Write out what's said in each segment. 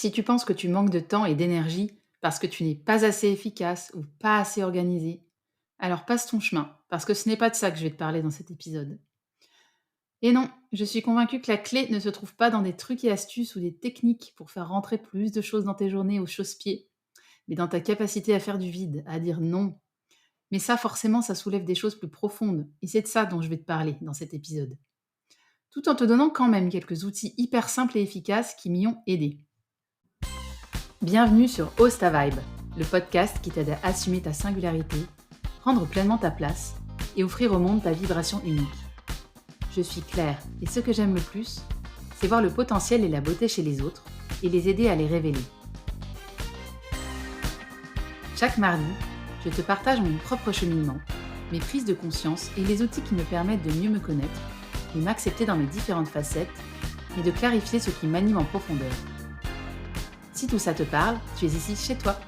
Si tu penses que tu manques de temps et d'énergie parce que tu n'es pas assez efficace ou pas assez organisé, alors passe ton chemin, parce que ce n'est pas de ça que je vais te parler dans cet épisode. Et non, je suis convaincue que la clé ne se trouve pas dans des trucs et astuces ou des techniques pour faire rentrer plus de choses dans tes journées au chausse-pied, mais dans ta capacité à faire du vide, à dire non. Mais ça, forcément, ça soulève des choses plus profondes, et c'est de ça dont je vais te parler dans cet épisode. Tout en te donnant quand même quelques outils hyper simples et efficaces qui m'y ont aidé. Bienvenue sur Ose ta Vibe, le podcast qui t'aide à assumer ta singularité, prendre pleinement ta place et offrir au monde ta vibration unique. Je suis Claire et ce que j'aime le plus, c'est voir le potentiel et la beauté chez les autres et les aider à les révéler. Chaque mardi, je te partage mon propre cheminement, mes prises de conscience et les outils qui me permettent de mieux me connaître, de m'accepter dans mes différentes facettes et de clarifier ce qui m'anime en profondeur. Si tout ça te parle, tu es ici chez toi.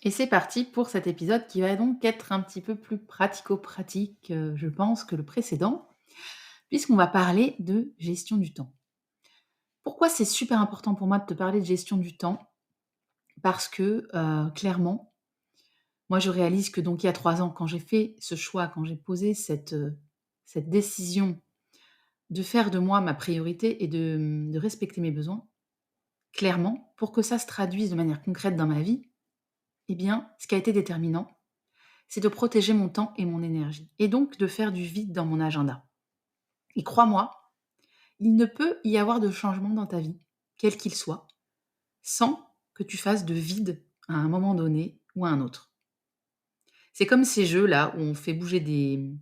Et c'est parti pour cet épisode qui va donc être un petit peu plus pratico-pratique, je pense, que le précédent, puisqu'on va parler de gestion du temps. Pourquoi c'est super important pour moi de te parler de gestion du temps? Parce que, clairement, moi je réalise que donc il y a 3 ans, quand j'ai fait ce choix, quand j'ai posé cette décision de faire de moi ma priorité et de respecter mes besoins, clairement, pour que ça se traduise de manière concrète dans ma vie, eh bien, ce qui a été déterminant, c'est de protéger mon temps et mon énergie et donc de faire du vide dans mon agenda. Et crois-moi, il ne peut y avoir de changement dans ta vie, quel qu'il soit, sans que tu fasses de vide à un moment donné ou à un autre. C'est comme ces jeux-là où on fait bouger des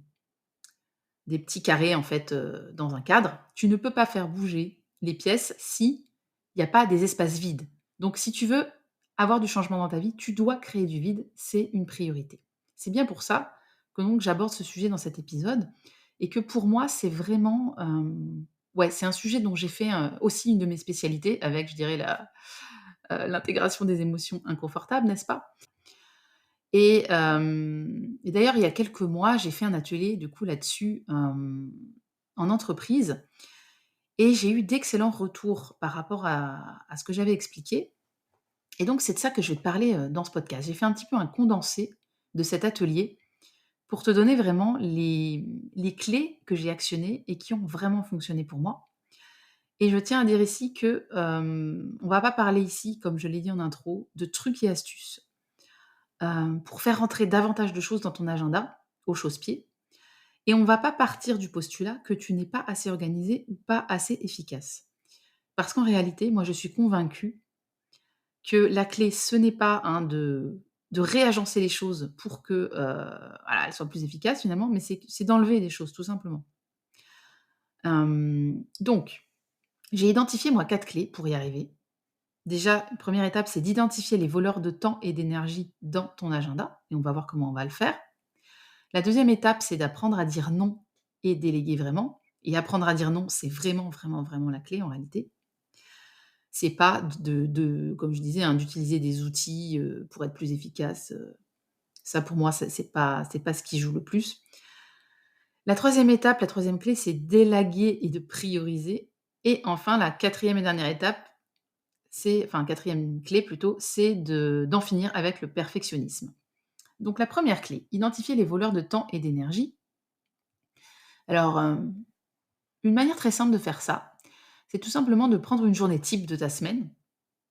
petits carrés en fait, dans un cadre. Tu ne peux pas faire bouger les pièces si il n'y a pas des espaces vides. Donc si tu veux avoir du changement dans ta vie, tu dois créer du vide, c'est une priorité. C'est bien pour ça que donc j'aborde ce sujet dans cet épisode et que pour moi c'est vraiment, ouais, c'est un sujet dont j'ai fait, aussi une de mes spécialités avec je dirais l'intégration des émotions inconfortables, n'est-ce pas? Et d'ailleurs, il y a quelques mois, j'ai fait un atelier du coup là-dessus, en entreprise et j'ai eu d'excellents retours par rapport à ce que j'avais expliqué et donc c'est de ça que je vais te parler, dans ce podcast. J'ai fait un petit peu un condensé de cet atelier pour te donner vraiment les clés que j'ai actionnées et qui ont vraiment fonctionné pour moi et je tiens à dire ici que, on va pas parler ici, comme je l'ai dit en intro, de trucs et astuces pour faire rentrer davantage de choses dans ton agenda, au chausse-pied. Et on ne va pas partir du postulat que tu n'es pas assez organisé ou pas assez efficace. Parce qu'en réalité, moi, je suis convaincue que la clé, ce n'est pas hein, de réagencer les choses pour que voilà, elles soient plus efficaces finalement, mais c'est d'enlever des choses, tout simplement. Donc, j'ai identifié, moi, 4 clés pour y arriver. Déjà, première étape, c'est d'identifier les voleurs de temps et d'énergie dans ton agenda, et on va voir comment on va le faire. La deuxième étape, c'est d'apprendre à dire non et déléguer vraiment. Et apprendre à dire non, c'est vraiment, vraiment, vraiment la clé en réalité. C'est pas comme je disais, hein, d'utiliser des outils, pour être plus efficace, ça pour moi, c'est pas ce qui joue le plus. La troisième étape, la troisième clé, c'est d'élaguer et de prioriser. Et enfin, la quatrième et dernière étape, quatrième clé plutôt, c'est d'en finir avec le perfectionnisme. Donc la première clé, identifier les voleurs de temps et d'énergie. Alors, une manière très simple de faire ça, c'est tout simplement de prendre une journée type de ta semaine,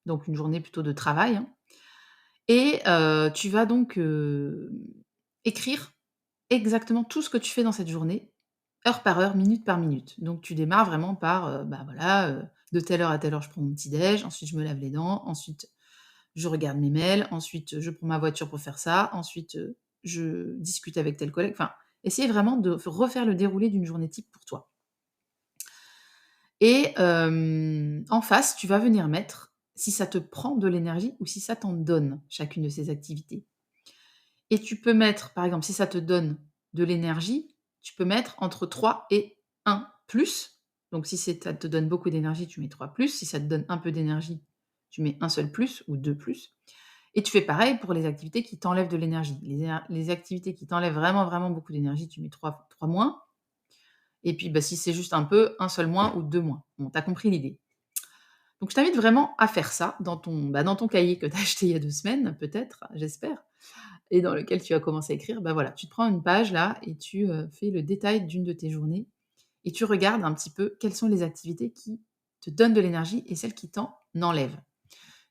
donc une journée plutôt de travail, hein, et tu vas donc, écrire exactement tout ce que tu fais dans cette journée, heure par heure, minute par minute. Donc tu démarres vraiment par, bah, voilà, de telle heure à telle heure, je prends mon petit déj, ensuite je me lave les dents, ensuite je regarde mes mails, ensuite je prends ma voiture pour faire ça, ensuite, je discute avec tel collègue, enfin, essayer vraiment de refaire le déroulé d'une journée type pour toi. Et en face, tu vas venir mettre si ça te prend de l'énergie ou si ça t'en donne, chacune de ces activités. Et tu peux mettre, par exemple, si ça te donne de l'énergie, tu peux mettre entre 3 et 1 plus. Donc si ça te donne beaucoup d'énergie, tu mets 3 plus. Si ça te donne un peu d'énergie, tu mets un seul plus ou 2 plus. Et tu fais pareil pour les activités qui t'enlèvent de l'énergie. Les activités qui t'enlèvent vraiment, vraiment beaucoup d'énergie, tu mets 3 moins. Et puis, bah, si c'est juste un peu, un seul moins ou 2 moins. Bon, tu as compris l'idée. Donc je t'invite vraiment à faire ça dans ton cahier que tu as acheté il y a 2 semaines, peut-être, j'espère, et dans lequel tu as commencé à écrire. Bah, voilà, tu te prends une page là et tu, fais le détail d'une de tes journées et tu regardes un petit peu quelles sont les activités qui te donnent de l'énergie et celles qui t'en enlèvent.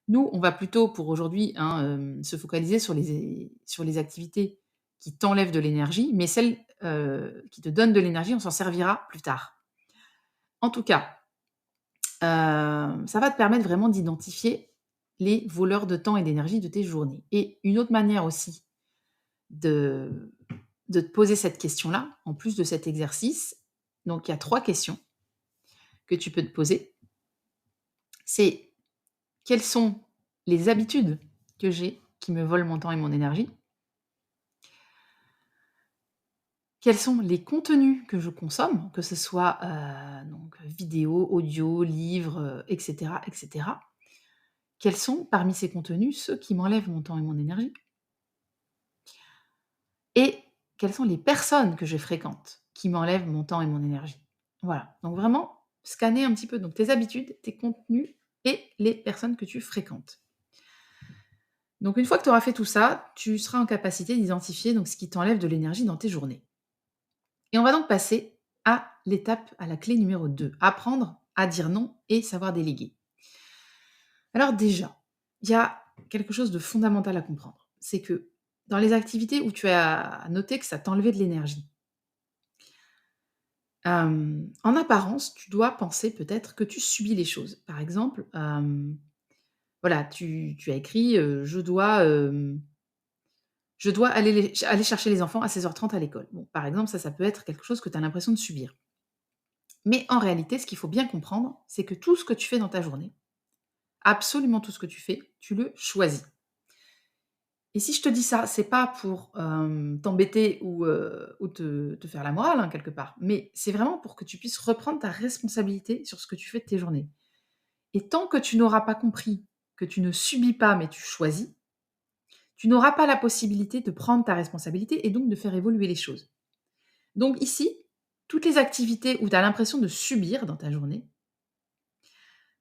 Nous, on va plutôt pour aujourd'hui, hein, se focaliser sur les activités qui t'enlèvent de l'énergie, mais celles, qui te donnent de l'énergie, on s'en servira plus tard. En tout cas, ça va te permettre vraiment d'identifier les voleurs de temps et d'énergie de tes journées. Et une autre manière aussi de de te poser cette question-là, en plus de cet exercice, donc il y a 3 questions que tu peux te poser. C'est: quelles sont les habitudes que j'ai qui me volent mon temps et mon énergie? Quels sont les contenus que je consomme, que ce soit, donc vidéo, audio, livres, et cetera, et cetera? Quels sont parmi ces contenus ceux qui m'enlèvent mon temps et mon énergie? Et quelles sont les personnes que je fréquente qui m'enlèvent mon temps et mon énergie? Voilà, donc vraiment scanner un petit peu donc tes habitudes, tes contenus et les personnes que tu fréquentes. Donc une fois que tu auras fait tout ça, tu seras en capacité d'identifier donc ce qui t'enlève de l'énergie dans tes journées. Et on va donc passer à la clé numéro 2, apprendre à dire non et savoir déléguer. Alors déjà, il y a quelque chose de fondamental à comprendre. C'est que dans les activités où tu as noté que ça t'enlevait de l'énergie, en apparence, tu dois penser peut-être que tu subis les choses. Par exemple, voilà, tu as écrit, je dois aller chercher les enfants à 16h30 à l'école. Bon, par exemple, ça peut être quelque chose que tu as l'impression de subir. Mais en réalité, ce qu'il faut bien comprendre, c'est que tout ce que tu fais dans ta journée, absolument tout ce que tu fais, tu le choisis. Et si je te dis ça, c'est pas pour, t'embêter ou te faire la morale, hein, quelque part, mais c'est vraiment pour que tu puisses reprendre ta responsabilité sur ce que tu fais de tes journées. Et tant que tu n'auras pas compris que tu ne subis pas, mais tu choisis, tu n'auras pas la possibilité de prendre ta responsabilité et donc de faire évoluer les choses. Donc ici, toutes les activités où tu as l'impression de subir dans ta journée,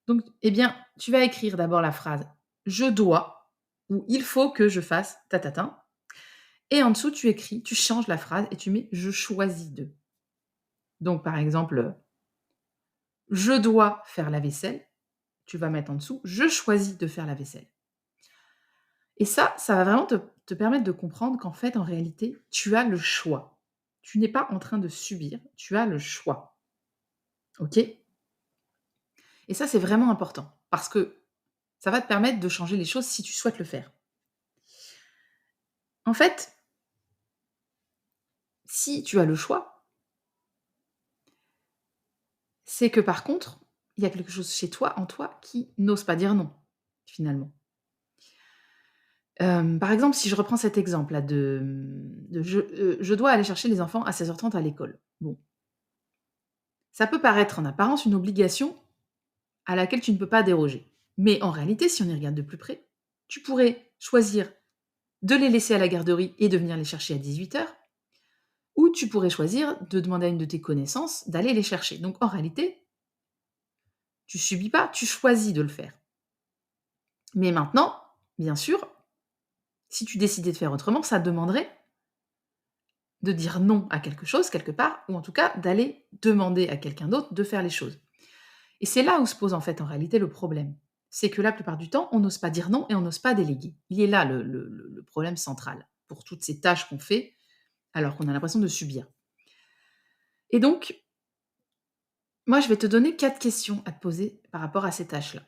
donc eh bien, tu vas écrire d'abord la phrase: «Je dois» ou «Il faut que je fasse ta ta tin». Et en dessous, tu changes la phrase et tu mets: «Je choisis de». Donc par exemple, «Je dois faire la vaisselle», tu vas mettre en dessous: «Je choisis de faire la vaisselle». Et ça va vraiment te permettre de comprendre qu'en fait, en réalité, tu as le choix. Tu n'es pas en train de subir, tu as le choix. OK? Et ça, c'est vraiment important parce que ça va te permettre de changer les choses si tu souhaites le faire. En fait, si tu as le choix, c'est que par contre, il y a quelque chose chez toi, en toi, qui n'ose pas dire non, finalement. Par exemple, si je reprends cet exemple-là de je dois aller chercher les enfants à 16h30 à l'école. Bon, ça peut paraître en apparence une obligation à laquelle tu ne peux pas déroger. Mais en réalité, si on y regarde de plus près, tu pourrais choisir de les laisser à la garderie et de venir les chercher à 18h, ou tu pourrais choisir de demander à une de tes connaissances d'aller les chercher. Donc en réalité, tu subis pas, tu choisis de le faire. Mais maintenant, bien sûr, si tu décidais de faire autrement, ça demanderait de dire non à quelque chose, quelque part, ou en tout cas d'aller demander à quelqu'un d'autre de faire les choses. Et c'est là où se pose en fait en réalité le problème. C'est que la plupart du temps, on n'ose pas dire non et on n'ose pas déléguer. Il est là le problème central pour toutes ces tâches qu'on fait alors qu'on a l'impression de subir. Et donc, moi, je vais te donner 4 questions à te poser par rapport à ces tâches-là,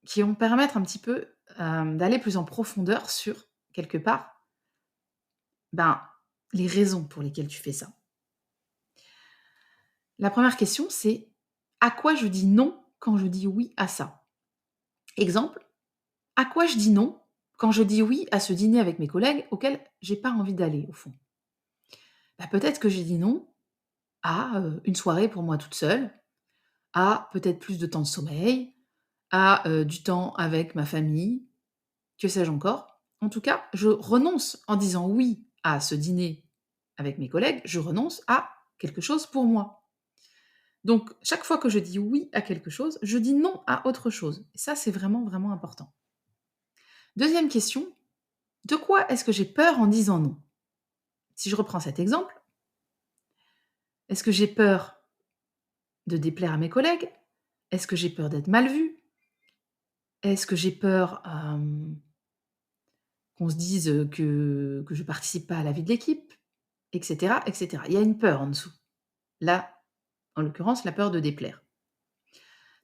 qui vont permettre un petit peu d'aller plus en profondeur sur, quelque part, ben, les raisons pour lesquelles tu fais ça. La première question, c'est: à quoi je dis non quand je dis oui à ça? Exemple: à quoi je dis non quand je dis oui à ce dîner avec mes collègues auquel j'ai pas envie d'aller au fond? Bah, peut-être que j'ai dit non à, une soirée pour moi toute seule, à peut-être plus de temps de sommeil, à, du temps avec ma famille, que sais-je encore. en tout cas, je renonce en disant oui à ce dîner avec mes collègues, je renonce à quelque chose pour moi. Donc, chaque fois que je dis oui à quelque chose, je dis non à autre chose. Et ça, c'est vraiment, vraiment important. Deuxième question, de quoi est-ce que j'ai peur en disant non? Si je reprends cet exemple, est-ce que j'ai peur de déplaire à mes collègues? Est-ce que j'ai peur d'être mal vue? Est-ce que j'ai peur qu'on se dise que je ne participe pas à la vie de l'équipe? Etc., etc. Il y a une peur en dessous. Là, en l'occurrence, la peur de déplaire.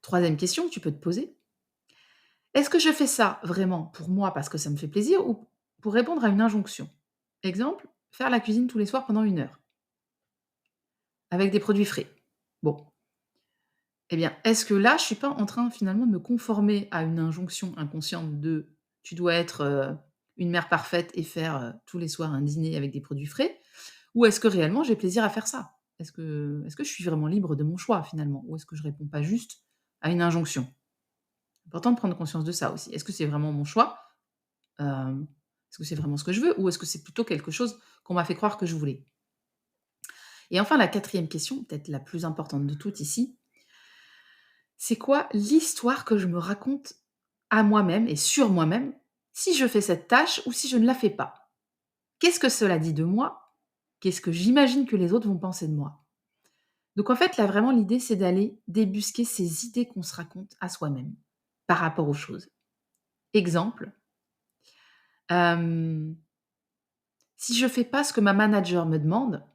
Troisième question que tu peux te poser, est-ce que je fais ça vraiment pour moi parce que ça me fait plaisir ou pour répondre à une injonction? Exemple, faire la cuisine tous les soirs pendant 1 heure, avec des produits frais. Bon, eh bien, est-ce que là, je suis pas en train finalement de me conformer à une injonction inconsciente de tu dois être une mère parfaite et faire tous les soirs un dîner avec des produits frais? Ou est-ce que réellement j'ai plaisir à faire ça? Est-ce que je suis vraiment libre de mon choix finalement? Ou est-ce que je réponds pas juste à une injonction? Important de prendre conscience de ça aussi. Est-ce que c'est vraiment mon choix? Est-ce que c'est vraiment ce que je veux? Ou est-ce que c'est plutôt quelque chose qu'on m'a fait croire que je voulais? Et enfin, la quatrième question, peut-être la plus importante de toutes ici, c'est quoi l'histoire que je me raconte à moi-même et sur moi-même si je fais cette tâche ou si je ne la fais pas? Qu'est-ce que cela dit de moi? Qu'est-ce que j'imagine que les autres vont penser de moi? Donc en fait, là, vraiment, l'idée, c'est d'aller débusquer ces idées qu'on se raconte à soi-même par rapport aux choses. Exemple, hem, si je fais pas ce que ma manager me demande,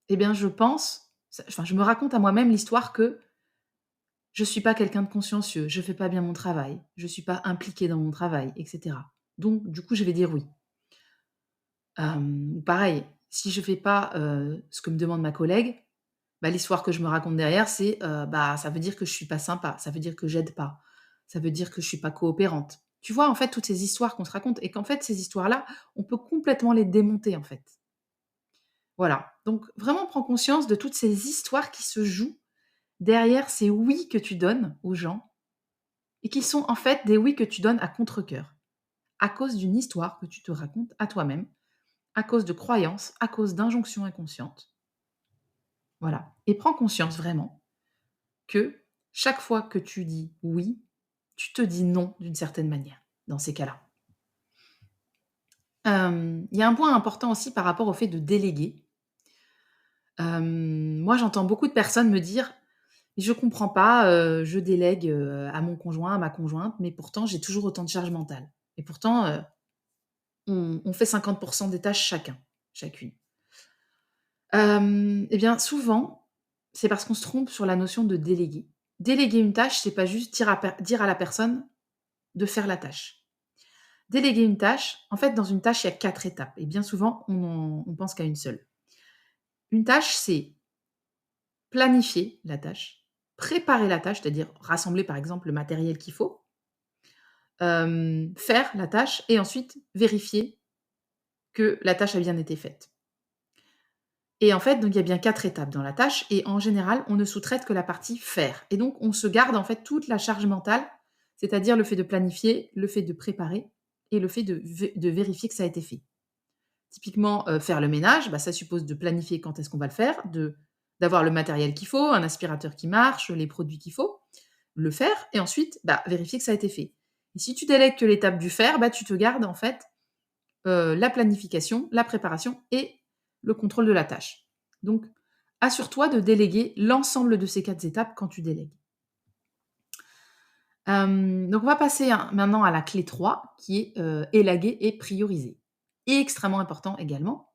eh bien, je me raconte à moi-même l'histoire que je suis pas quelqu'un de consciencieux, je fais pas bien mon travail, je suis pas impliquée dans mon travail et cetera. Donc du coup, je vais dire oui. Pareil, si je fais pas, ce que me demande ma collègue, bah, l'histoire que je me raconte derrière, c'est, bah, ça veut dire que je suis pas sympa, ça veut dire que j'aide pas, ça veut dire que je suis pas coopérante. Tu vois, en fait, toutes ces histoires qu'on se raconte et qu'en fait, ces histoires-là, on peut complètement les démonter, en fait. Voilà, donc vraiment prends conscience de toutes ces histoires qui se jouent derrière ces oui que tu donnes aux gens et qui sont, en fait, des oui que tu donnes à contre-cœur, à cause d'une histoire que tu te racontes à toi-même, à cause de croyances, à cause d'injonctions inconscientes. Voilà, et prends conscience vraiment que chaque fois que tu dis oui, tu te dis non d'une certaine manière, dans ces cas-là. Il y a un point important aussi par rapport au fait de déléguer. Moi, j'entends beaucoup de personnes me dire: «Je comprends pas, je délègue, à mon conjoint, à ma conjointe, mais pourtant j'ai toujours autant de charge mentale et pourtant, on fait 50 des tâches chacun, chacune». Et bien souvent, c'est parce qu'on se trompe sur la notion de déléguer. Déléguer une tâche, c'est pas juste dire à la personne de faire la tâche. Déléguer une tâche, en fait, dans une tâche, il y a 4 étapes et bien souvent, on pense qu'à une seule. Une tâche, c'est planifier la tâche, préparer la tâche, c'est-à-dire rassembler, par exemple, le matériel qu'il faut, faire la tâche et ensuite vérifier que la tâche a bien été faite. Et en fait, donc il y a bien 4 étapes dans la tâche et en général, on ne sous-traite que la partie faire et donc on se garde, en fait, toute la charge mentale, c'est-à-dire le fait de planifier, le fait de préparer et le fait de vérifier que ça a été fait. Typiquement, faire le ménage, bah, ça suppose de planifier quand est-ce qu'on va le faire, d'avoir le matériel qu'il faut, un aspirateur qui marche, les produits qu'il faut, le faire et ensuite, bah, vérifier que ça a été fait. Et si tu délègues que l'étape du faire, bah, tu te gardes en fait, la planification, la préparation et le contrôle de la tâche. Donc assure-toi de déléguer l'ensemble de ces 4 étapes quand tu délègues. Donc on va passer maintenant à la clé 3 qui est, élaguer et prioriser. Et extrêmement important également.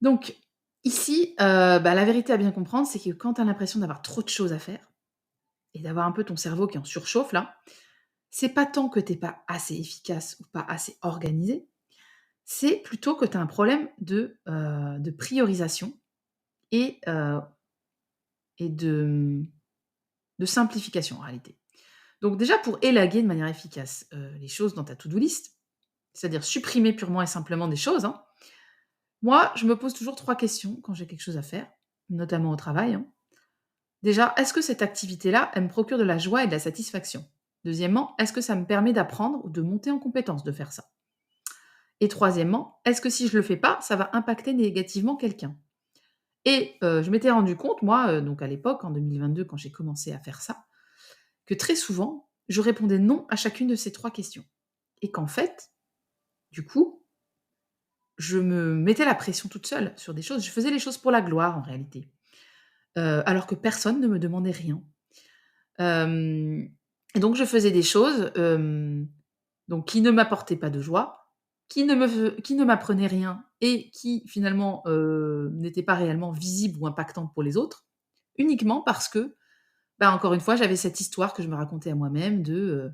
Donc ici, bah, la vérité à bien comprendre, c'est que quand tu as l'impression d'avoir trop de choses à faire et d'avoir un peu ton cerveau qui en surchauffe là, c'est pas tant que tu es pas assez efficace ou pas assez organisé, c'est plutôt que tu as un problème de priorisation et et de simplification en réalité. Donc déjà pour élaguer de manière efficace, les choses dans ta to-do list, c'est-à-dire supprimer purement et simplement des choses, hein. Moi, je me pose toujours 3 questions quand j'ai quelque chose à faire, notamment au travail, hein. Déjà, est-ce que cette activité-là, elle me procure de la joie et de la satisfaction? Deuxièmement, est-ce que ça me permet d'apprendre ou de monter en compétence de faire ça? Et troisièmement, est-ce que si je le fais pas, ça va impacter négativement quelqu'un? Et je m'étais rendu compte, moi, donc à l'époque, en 2022, quand j'ai commencé à faire ça, que très souvent, je répondais non à chacune de ces 3 questions. Et qu'en fait, du coup, je me mettais la pression toute seule sur des choses. Je faisais les choses pour la gloire en réalité, alors que personne ne me demandait rien. Hem et donc je faisais des choses, donc qui ne m'apportaient pas de joie, qui ne m'apprenaient rien et qui finalement, n'étaient pas réellement visibles ou impactantes pour les autres, uniquement parce que, bah, encore une fois, j'avais cette histoire que je me racontais à moi-même de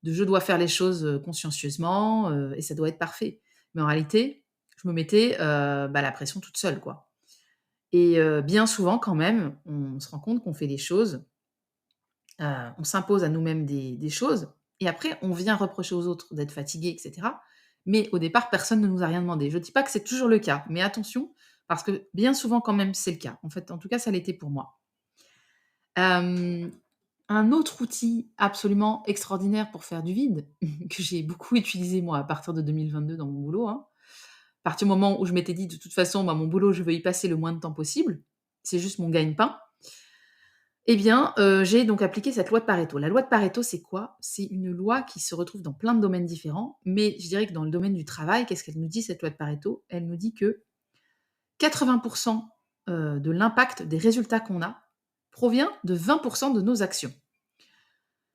je dois faire les choses, consciencieusement, et ça doit être parfait. Mais en réalité, je me mettais, bah, la pression toute seule, quoi. Et bien souvent quand même, on se rend compte qu'on fait les choses, on s'impose à nous-mêmes des choses et après on vient reprocher aux autres d'être fatigués et cetera. Mais au départ, personne ne nous a rien demandé. Je dis pas que c'est toujours le cas, mais attention, parce que bien souvent quand même c'est le cas. En fait, en tout cas, ça l'était pour moi. Hem, un autre outil absolument extraordinaire pour faire du vide, que j'ai beaucoup utilisé moi à partir de 2022 dans mon boulot, hein. À partir du moment où je m'étais dit: «De toute façon, moi mon boulot, je veux y passer le moins de temps possible, c'est juste mon gagne-pain». Eh bien, j'ai donc appliqué cette loi de Pareto. La loi de Pareto, c'est quoi? C'est une loi qui se retrouve dans plein de domaines différents, mais je dirais que dans le domaine du travail, qu'est-ce qu'elle nous dit cette loi de Pareto? Elle nous dit que 80 de l'impact des résultats qu'on a provient de 20 de nos actions.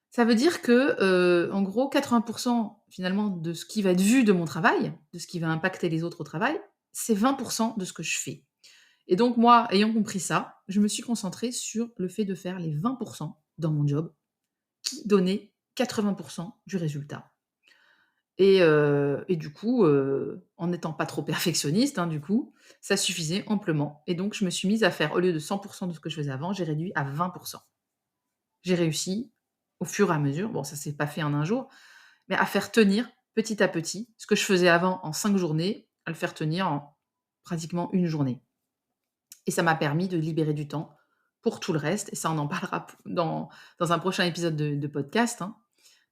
Ça veut dire que, en gros 80 finalement de ce qui va être vu de mon travail, de ce qui va impacter les autres au travail, c'est 20 de ce que je fais. Et donc moi, ayant compris ça, je me suis concentrée sur le fait de faire les 20 dans mon job qui donnaient 80 du résultat. Et du coup, en n'étant pas trop perfectionniste, hein, du coup, ça suffisait amplement. Et donc je me suis mise à faire au lieu de 100 de ce que je faisais avant, j'ai réduit à 20. J'ai réussi au fur et à mesure, bon ça s'est pas fait en un jour, mais à faire tenir petit à petit ce que je faisais avant en 5 journées, à le faire tenir en pratiquement une journée. Et ça m'a permis de libérer du temps pour tout le reste et ça on en parlera p dans un prochain épisode de podcast, hein,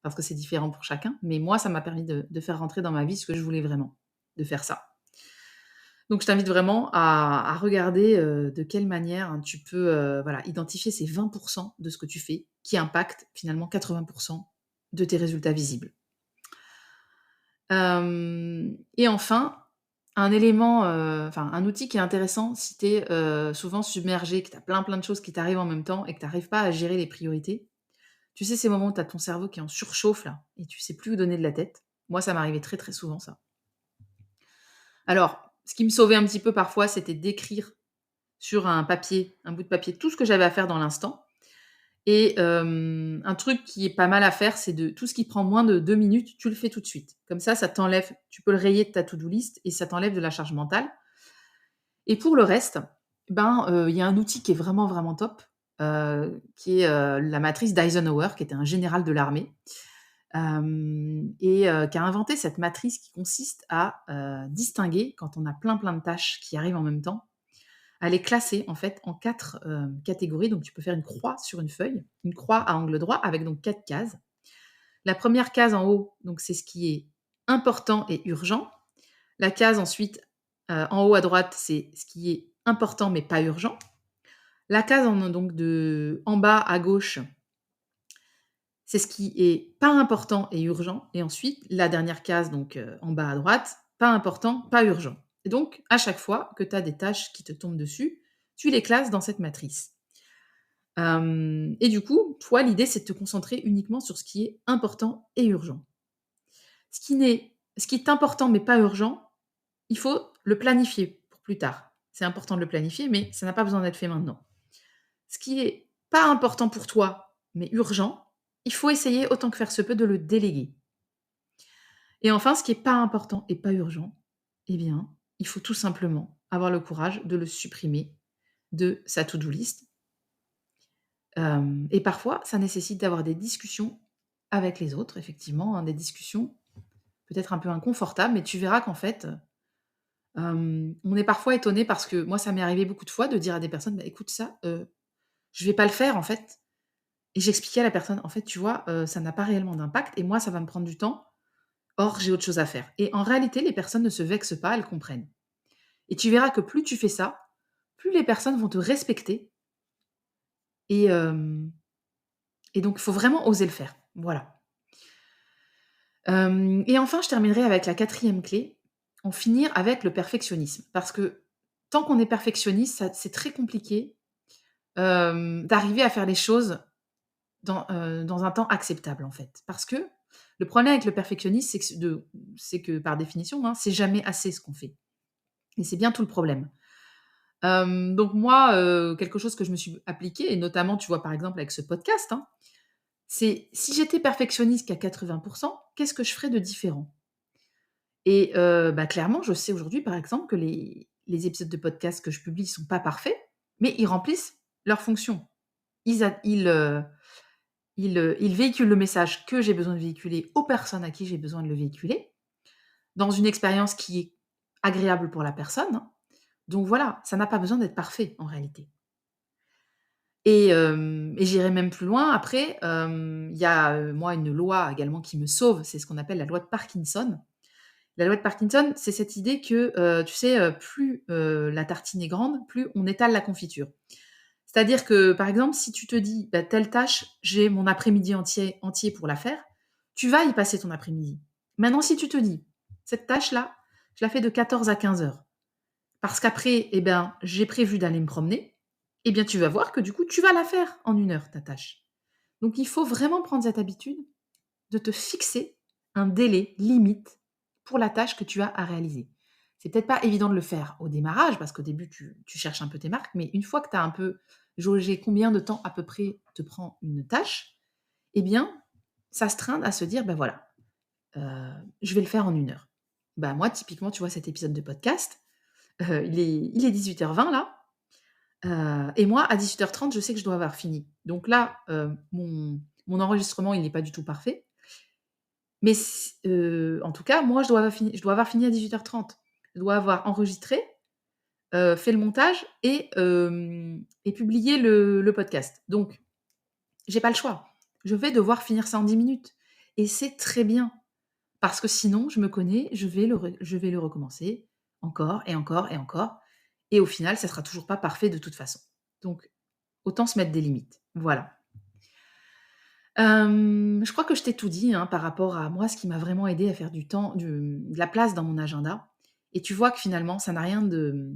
parce que c'est différent pour chacun. Mais moi, ça m'a permis de faire rentrer dans ma vie ce que je voulais vraiment, de faire ça. Donc je t'invite vraiment à regarder, de quelle manière, hein, tu peux, voilà, identifier ces 20 de ce que tu fais qui impactent finalement 80 de tes résultats visibles. Et enfin, un élément, enfin un outil qui est intéressant si tu es, souvent submergé, que tu as plein, plein de choses qui t'arrivent en même temps et que tu arrives pas à gérer les priorités. Tu sais ces moments où tu as ton cerveau qui est en surchauffe là et tu sais plus où donner de la tête? Moi, ça m'arrivait très, très souvent ça. Alors, ce qui me sauvait un petit peu parfois, c'était d'écrire sur un papier, un bout de papier, tout ce que j'avais à faire dans l'instant. Et un truc qui est pas mal à faire, c'est de tout ce qui prend moins de 2 minutes, tu le fais tout de suite. Comme ça t'enlève tu peux le rayer de ta to do list et ça t'enlève de la charge mentale. Et pour le reste, ben, il y a un outil qui est vraiment, vraiment top, qui est, la matrice d'Eisenhower, qui était un général de l'armée, qui a inventé cette matrice qui consiste à, distinguer quand on a plein, plein de tâches qui arrivent en même temps, à les classer en fait en 4 catégories. Donc tu peux faire une croix sur une feuille, une croix à angle droit avec donc 4 cases. La première case en haut, donc c'est ce qui est important et urgent. La case ensuite, en haut à droite, c'est ce qui est important mais pas urgent. La case en bas à gauche, c'est ce qui est pas important et urgent et ensuite la dernière case donc en bas à droite, pas important, pas urgent. Et donc à chaque fois que tu as des tâches qui te tombent dessus, tu les classes dans cette matrice. Et du coup, toi, l'idée, c'est de te concentrer uniquement sur ce qui est important et urgent. Ce qui est important mais pas urgent, il faut le planifier pour plus tard. C'est important de le planifier, mais ça n'a pas besoin d'être fait maintenant. Ce qui est pas important pour toi, mais urgent, il faut essayer autant que faire se peut de le déléguer. Et enfin, ce qui est pas important et pas urgent, eh bien, il faut tout simplement avoir le courage de le supprimer de sa to-do list. Et parfois, ça nécessite d'avoir des discussions avec les autres, effectivement, hein, des discussions peut-être un peu inconfortables, mais tu verras qu'en fait, on est parfois étonné parce que moi, ça m'est arrivé beaucoup de fois de dire à des personnes: «Bah, écoute ça, je vais pas le faire en fait». Et j'expliquais à la personne: «En fait, tu vois, ça n'a pas réellement d'impact et moi, ça va me prendre du temps. Or, j'ai autre chose à faire. Et en réalité, les personnes ne se vexent pas, elles comprennent. Et tu verras que plus tu fais ça, plus les personnes vont te respecter et et donc il faut vraiment oser le faire. Voilà. Et enfin, je terminerai avec la quatrième clé, en finir avec le perfectionnisme. Parce que tant qu'on est perfectionniste, ça c'est très compliqué, d'arriver à faire les choses dans un temps acceptable, en fait. Parce que le problème avec le perfectionnisme, c'est que par définition, hein, c'est jamais assez ce qu'on fait et c'est bien tout le problème. Donc moi, quelque chose que je me suis appliquée et notamment, tu vois, par exemple, avec ce podcast, hein, c'est si j'étais perfectionniste qu'à 80, qu'est-ce que je ferais de différent? Et bah, clairement, je sais aujourd'hui, par exemple, que les épisodes de podcast que je publie sont pas parfaits, mais ils remplissent leur fonction. Ils véhiculent le message que j'ai besoin de véhiculer aux personnes à qui j'ai besoin de le véhiculer, dans une expérience qui est agréable pour la personne, hein. Donc voilà, ça n'a pas besoin d'être parfait en réalité. Et j'irai même plus loin après, il y a, moi une loi également qui me sauve, c'est ce qu'on appelle la loi de Parkinson. La loi de Parkinson, c'est cette idée que, tu sais, plus, la tartine est grande, plus on étale la confiture. C'est-à-dire que, par exemple, si tu te dis: «Bah, telle tâche, j'ai mon après-midi entier pour la faire», tu vas y passer ton après-midi. Maintenant, si tu te dis: «Cette tâche-là, je la fais de 14 à 15 heures, parce qu'après, eh ben, j'ai prévu d'aller me promener», eh bien, tu vas voir que du coup, tu vas la faire en 1 heure, ta tâche. Donc il faut vraiment prendre cette habitude de te fixer un délai limite pour la tâche que tu as à réaliser. C'est peut-être pas évident de le faire au démarrage parce qu'au début tu cherches un peu tes marques, mais une fois que tu as un peu jaugé combien de temps à peu près te prend une tâche, eh bien, ça se traîne à se dire: «Ben voilà, je vais le faire en 1 heure». Bah, moi typiquement, tu vois cet épisode de podcast, il est 18h20 là, et moi à 18h30 je sais que je dois avoir fini. Donc là, mon enregistrement il n'est pas du tout parfait, mais en tout cas, moi, je dois avoir fini à 18h30. Je dois avoir enregistré, fait le montage et publié le podcast. Donc j'ai pas le choix. Je vais devoir finir ça en 10 minutes et c'est très bien parce que sinon, je me connais, je vais le recommencer encore et encore et encore et au final, ça sera toujours pas parfait de toute façon. Donc autant se mettre des limites. Voilà. Je crois que je t'ai tout dit, hein, par rapport à moi, ce qui m'a vraiment aidé à faire de la place dans mon agenda et tu vois que finalement ça n'a rien de,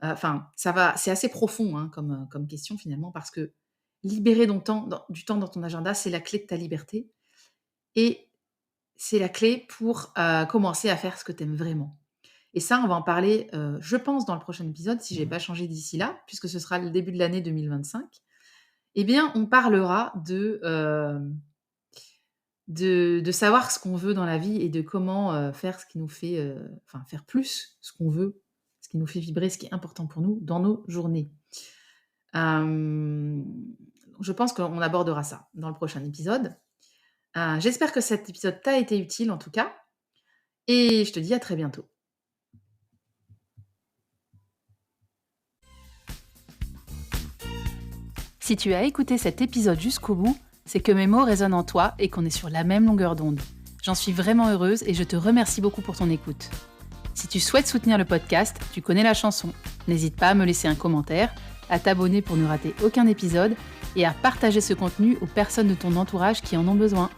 enfin ça va c'est assez profond, hein, comme question finalement parce que libérer du temps dans ton agenda, c'est la clé de ta liberté et c'est la clé pour, commencer à faire ce que tu aimes vraiment et ça, on va en parler, je pense dans le prochain épisode si j'ai pas changé d'ici là, puisque ce sera le début de l'année 2025. Eh bien, on parlera de savoir ce qu'on veut dans la vie et de comment, faire ce qui nous fait, enfin faire plus ce qu'on veut, ce qui nous fait vibrer, ce qui est important pour nous dans nos journées. Hem, je pense qu'on abordera ça dans le prochain épisode. J'espère que cet épisode t'a été utile en tout cas et je te dis à très bientôt. Si tu as écouté cet épisode jusqu'au bout, c'est que mes mots résonnent en toi et qu'on est sur la même longueur d'onde. J'en suis vraiment heureuse et je te remercie beaucoup pour ton écoute. Si tu souhaites soutenir le podcast, tu connais la chanson. N'hésite pas à me laisser un commentaire, à t'abonner pour ne rater aucun épisode et à partager ce contenu aux personnes de ton entourage qui en ont besoin.